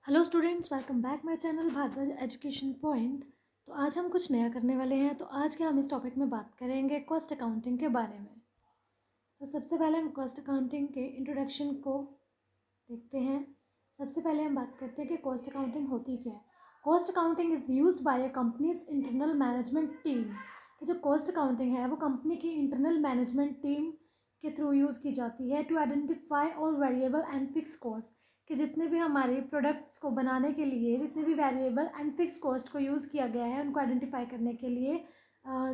Hello students, welcome back my channel Bharadwaj education point. तो आज हम कुछ नया करने वाले हैं। तो आज के हम इस टॉपिक में बात करेंगे कॉस्ट अकाउंटिंग के बारे में। तो सबसे पहले हम कॉस्ट अकाउंटिंग के इंट्रोडक्शन को देखते हैं। सबसे पहले हम बात करते हैं कि कॉस्ट अकाउंटिंग होती क्या है। Cost accounting is used by a company's internal management team. कि जो कॉस्ट अकाउंटिंग है वो कंपनी की इंटरनल मैनेजमेंट टीम के थ्रू यूज़ की जाती है to identify all variable and fix cost. कि जितने भी हमारे प्रोडक्ट्स को बनाने के लिए जितने भी वेरिएबल एंड फिक्स कॉस्ट को यूज़ किया गया है उनको आइडेंटिफाई करने के लिए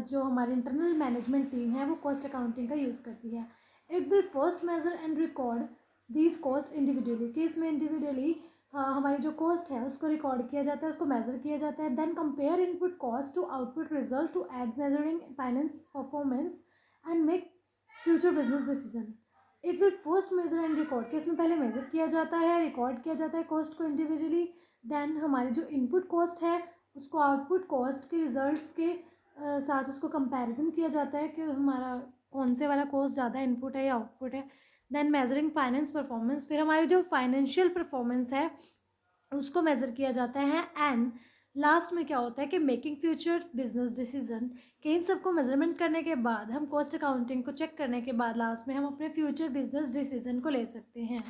जो हमारी इंटरनल मैनेजमेंट टीम है वो कॉस्ट अकाउंटिंग का यूज़ करती है। It will first measure and record these cost individually. कि इसमें इंडिविजुअली हमारी जो कॉस्ट है उसको रिकॉर्ड किया जाता है, उसको मेज़र किया जाता है। Then compare input cost to output result to aid measuring finance performance and make future business decision. It will first measure and record. कि इसमें पहले मेजर किया जाता है, रिकॉर्ड किया जाता है कॉस्ट को इंडिविजुअली। देन हमारी जो इनपुट कॉस्ट है उसको आउटपुट कॉस्ट के रिजल्ट्स के साथ उसको कंपैरिजन किया जाता है कि हमारा कौन से वाला कॉस्ट ज़्यादा इनपुट है या आउटपुट है। देन मेजरिंग फाइनेंस परफॉर्मेंस, फिर हमारी जो फाइनेंशियल परफॉर्मेंस है उसको मेज़र किया जाता है। एंड लास्ट में क्या होता है कि मेकिंग फ्यूचर बिजनेस डिसीजन। कि इन सबको मेजरमेंट करने के बाद हम कॉस्ट अकाउंटिंग को चेक करने के बाद लास्ट में हम अपने फ्यूचर बिजनेस डिसीजन को ले सकते हैं।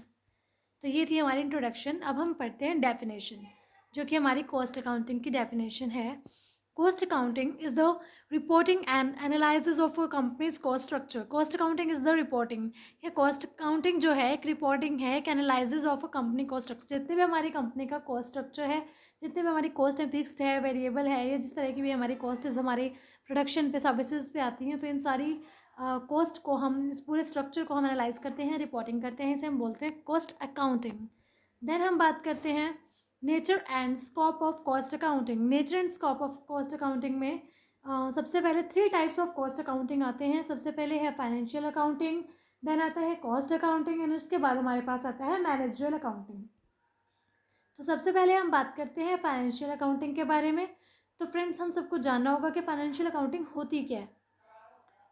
तो ये थी हमारी इंट्रोडक्शन। अब हम पढ़ते हैं डेफिनेशन, जो कि हमारी कॉस्ट अकाउंटिंग की डेफिनेशन है। Cost accounting is the reporting and analysis of a companies cost structure. Cost accounting is the reporting, या कॉस्ट अकाउंटिंग जो है एक रिपोर्टिंग है, एक analysis of a company cost structure. जितने भी हमारी कंपनी का कॉस्ट स्ट्रक्चर है, जितने भी हमारी कॉस्ट है, फिक्स्ड है, वेरिएबल है, या जिस तरह की भी हमारी कॉस्ट हमारी प्रोडक्शन पे सर्विसेज पे आती हैं, तो इन सारी कॉस्ट को हम, इस पूरे स्ट्रक्चर को हम एनालाइज करते हैं, रिपोर्टिंग करते हैं। इसे हम बोलते हैं कॉस्ट अकाउंटिंग। देन हम बात करते हैं nature and scope of cost accounting. Nature and scope of cost accounting में सबसे पहले 3 टाइप्स ऑफ कॉस्ट अकाउंटिंग आते हैं। सबसे पहले है फाइनेंशियल अकाउंटिंग, देन आता है कॉस्ट अकाउंटिंग, एंड उसके बाद हमारे पास आता है मैनेजरियल अकाउंटिंग। तो सबसे पहले हम बात करते हैं फाइनेंशियल अकाउंटिंग के बारे में। तो फ्रेंड्स, हम सबको जानना होगा कि फाइनेंशियल अकाउंटिंग होती क्या है।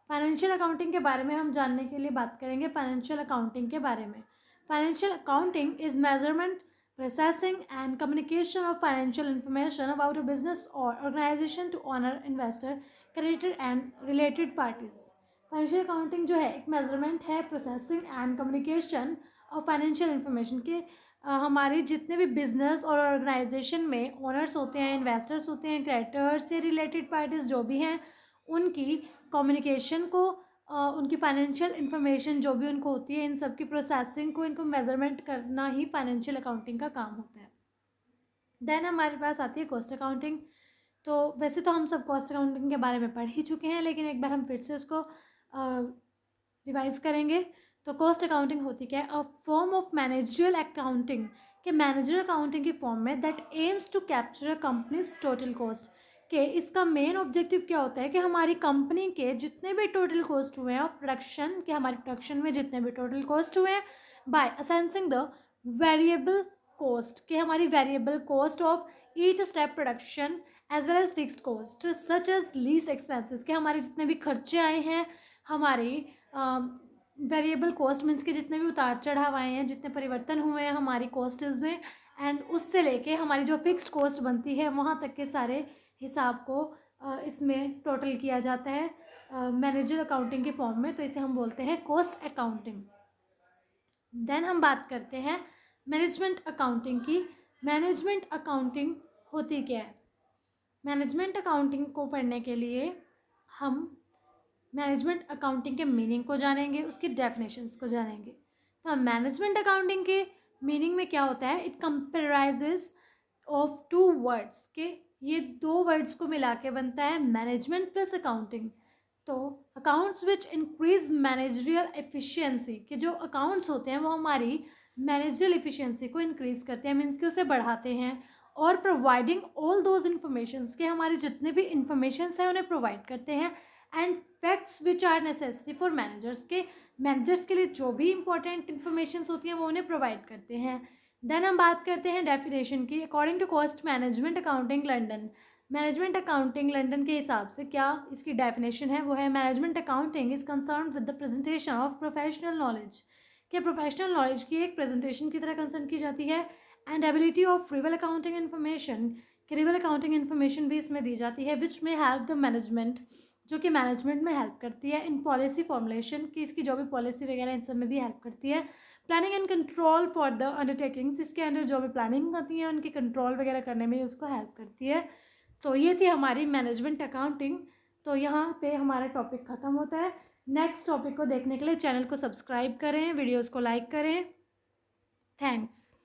फाइनेंशियल अकाउंटिंग के बारे में हम जानने के लिए बात करेंगे फाइनेंशियल अकाउंटिंग के बारे में। Financial accounting is measurement, processing and communication of financial information about a business और organisation to owner, investor, creditor and related parties. Financial accounting जो है एक मेजरमेंट है, processing and communication of financial information के हमारे जितने भी बिजनेस और ऑर्गेनाइजेशन में ओनर्स होते हैं, इन्वेस्टर्स होते हैं, क्रेडिटर्स से रिलेटेड पार्टीज जो भी हैं, उनकी कम्युनिकेशन को, उनकी फाइनेंशियल इन्फॉर्मेशन जो भी उनको होती है, इन सब की प्रोसेसिंग को, इनको मेजरमेंट करना ही फाइनेंशियल अकाउंटिंग का काम होता है। देन हमारे पास आती है कॉस्ट अकाउंटिंग। तो वैसे तो हम सब कॉस्ट अकाउंटिंग के बारे में पढ़ ही चुके हैं, लेकिन एक बार हम फिर से उसको रिवाइज करेंगे। तो कॉस्ट अकाउंटिंग होती क्या है? A form of managerial accounting, के मैनेजरियल अकाउंटिंग की फॉर्म में, that aims to capture a company's total cost. के इसका मेन ऑब्जेक्टिव क्या होता है कि हमारी कंपनी के जितने भी टोटल कॉस्ट हुए हैं ऑफ प्रोडक्शन, के हमारी प्रोडक्शन में जितने भी टोटल कॉस्ट हुए हैं, by assessing the variable cost, के हमारी variable cost of each step production as well as fixed cost such as lease expenses, के हमारे जितने भी खर्चे आए हैं, हमारी वेरिएबल कॉस्ट मीन्स के जितने भी उतार चढ़ाव आए हैं, जितने परिवर्तन हुए हैं हमारी कॉस्ट्स में, एंड उससे लेके हमारी जो फिक्स्ड कॉस्ट बनती है वहाँ तक के सारे हिसाब को इसमें टोटल किया जाता है मैनेजर अकाउंटिंग की फॉर्म में। तो इसे हम बोलते हैं कॉस्ट अकाउंटिंग। देन हम बात करते हैं मैनेजमेंट अकाउंटिंग की। मैनेजमेंट अकाउंटिंग होती क्या है? मैनेजमेंट अकाउंटिंग को पढ़ने के लिए हम मैनेजमेंट अकाउंटिंग के मीनिंग को जानेंगे, उसकी डेफिनेशंस को जानेंगे। तो मैनेजमेंट अकाउंटिंग के मीनिंग में क्या होता है? इट कंप्राइजेज ऑफ 2 वर्ड्स, के ये 2 वर्ड्स को मिला के बनता है मैनेजमेंट प्लस अकाउंटिंग। तो accounts which increase managerial efficiency, के जो अकाउंट्स होते हैं वो हमारी मैनेजरियल एफिशिएंसी को इंक्रीज करते हैं, मीन्स कि उसे बढ़ाते हैं। और प्रोवाइडिंग ऑल दोज इन्फॉर्मेशंस, के हमारे जितने भी इन्फॉर्मेशंस हैं उन्हें प्रोवाइड करते हैं। And facts which are necessary for managers, के मैनेजर्स के लिए जो भी इंपॉर्टेंट इन्फॉर्मेशंस होती हैं वो उन्हें प्रोवाइड करते हैं। देन हम बात करते हैं डेफिनेशन की। According to cost management accounting London, management accounting London के हिसाब से क्या इसकी डेफिनेशन है? वो है management accounting is concern with the presentation of professional knowledge, के प्रोफेशनल नॉलेज की एक प्रेजेंटेशन की तरह कंसर्न की जाती है। And ability of real accounting information, कि रियल अकाउंटिंग इन्फॉर्मेशन भी इसमें दी जाती है, विच में हेल्प द मैनेजमेंट, जो कि मैनेजमेंट में हेल्प करती है, इन पॉलिसी फॉर्मुलेशन, की इसकी जो भी पॉलिसी वगैरह इन सब में भी हेल्प करती है। Planning and control for the undertakings, इसके अंदर जो भी प्लानिंग होती है उनकी कंट्रोल वगैरह करने में उसको हेल्प करती है। तो ये थी हमारी मैनेजमेंट अकाउंटिंग। तो यहाँ पे हमारा टॉपिक ख़त्म होता है। नेक्स्ट टॉपिक को देखने के लिए चैनल को सब्सक्राइब करें, वीडियोज़ को लाइक करें। थैंक्स।